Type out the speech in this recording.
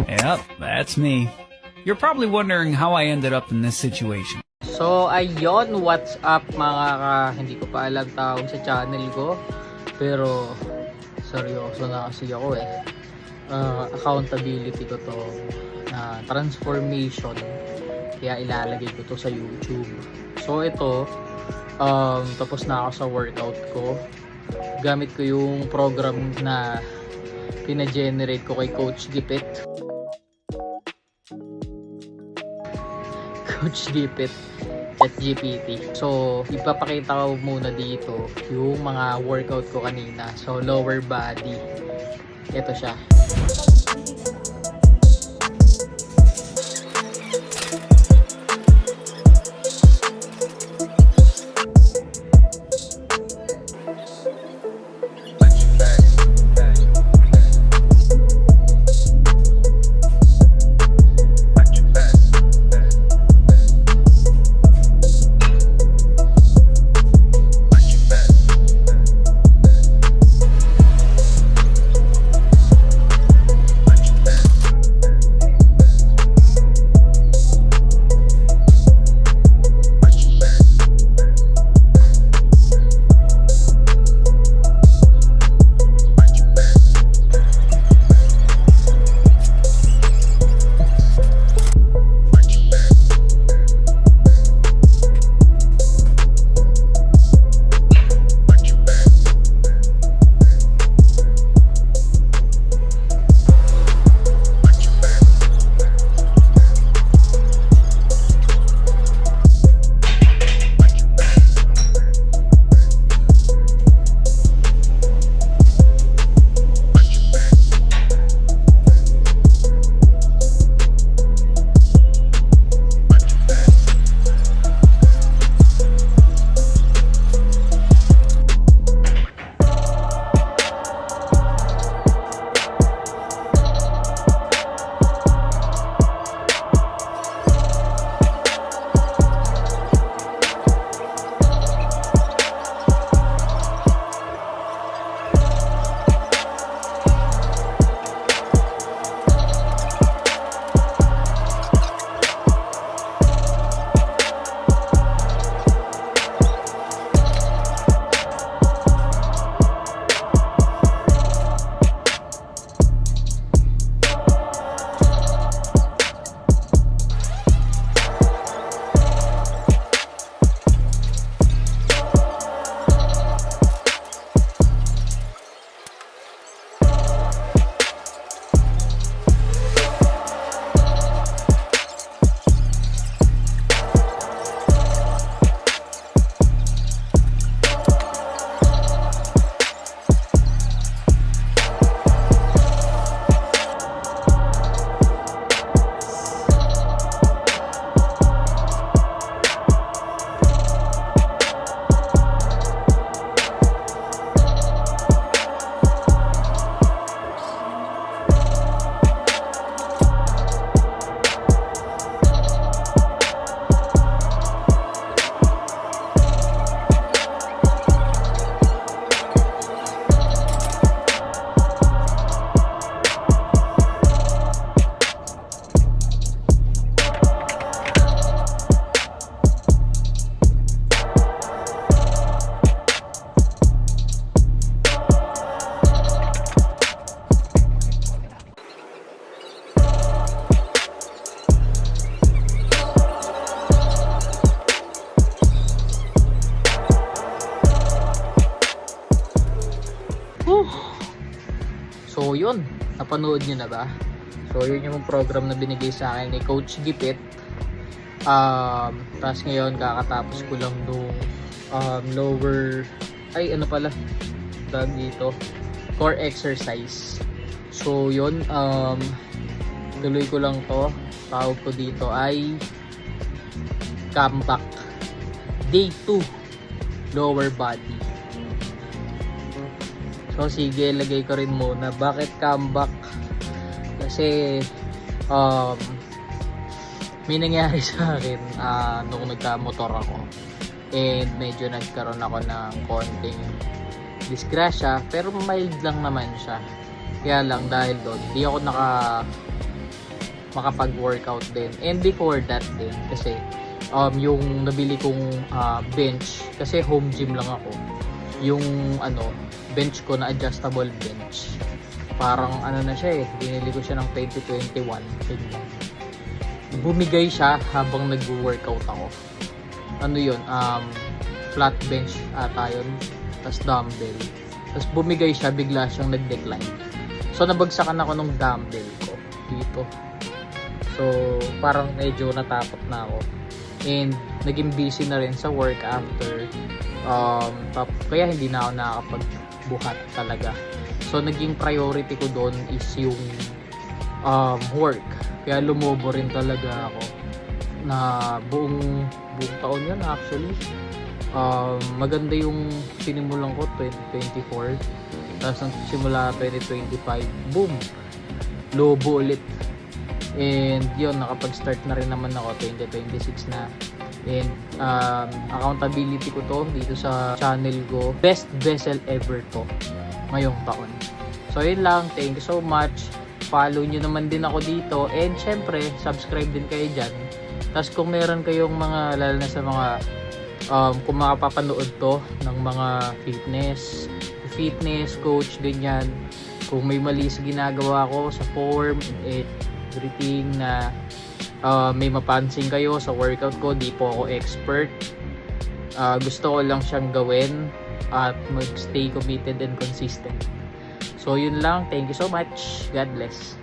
Yep, that's me. You're probably wondering how I ended up in this situation. So ayun, what's up mga hindi ko pa alam tawag sa channel ko. Pero seryoso na kasi ako accountability ko to na transformation. Kaya ilalagay ko to sa YouTube. So ito, tapos na ako sa workout ko. Gamit ko yung program na pina-generate ko kay Coach Gipit. Coach Gipit, ChatGPT. So, ipapakita ko muna dito yung mga workout ko kanina. So, lower body. Ito siya. So yun, napanood nyo na ba? So yun yung program na binigay sa akin ni Coach Gipit. Tapos ngayon kakatapos ko lang nung lower, tawag dito, core exercise. So yun, tuloy ko lang to. Tawag ko dito ay comeback day 2 lower body. So sige, lagay ko rin muna bakit comeback, kasi may nangyari sa akin nung nagka-motor ako and medyo nagkaroon ako ng konting disgrasya, pero mild lang naman siya. Kaya lang dahil doon di ako makapag-workout din. And before that din, kasi yung nabili kong bench, kasi home gym lang ako, yung bench ko na adjustable bench, parang na siya binili ko siya ng 2021. Bumigay siya habang nag-workout ako. Flat bench ata yun, tas dumbbell, tas bumigay siya, bigla siyang nag-decline. So nabagsakan ako ng dumbbell ko dito. So parang medyo natakot na ako, and naging busy na rin sa work after, kaya hindi na ako nakakapagbuhat talaga. So naging priority ko doon is yung work, kaya lumobo rin talaga ako na buong taon yun actually. Maganda yung sinimulan ko 2024, tapos nang simula 2025, boom, lobo ulit. And yun, nakapag-start na rin naman ako 2026 na. And accountability ko to dito sa channel ko, best vessel ever to ngayong taon. So yun lang, thank you so much. Follow nyo naman din ako dito, and syempre subscribe din kayo dyan. Tapos kung meron kayong mga, lalo na sa mga kung makapapanood to ng mga fitness coach, ganyan, kung may mali sa ginagawa ko sa form, everything na may mapansin kayo sa workout ko, di po ako expert. Gusto ko lang siyang gawin at mag-stay committed and consistent. So yun lang, thank you so much, God bless.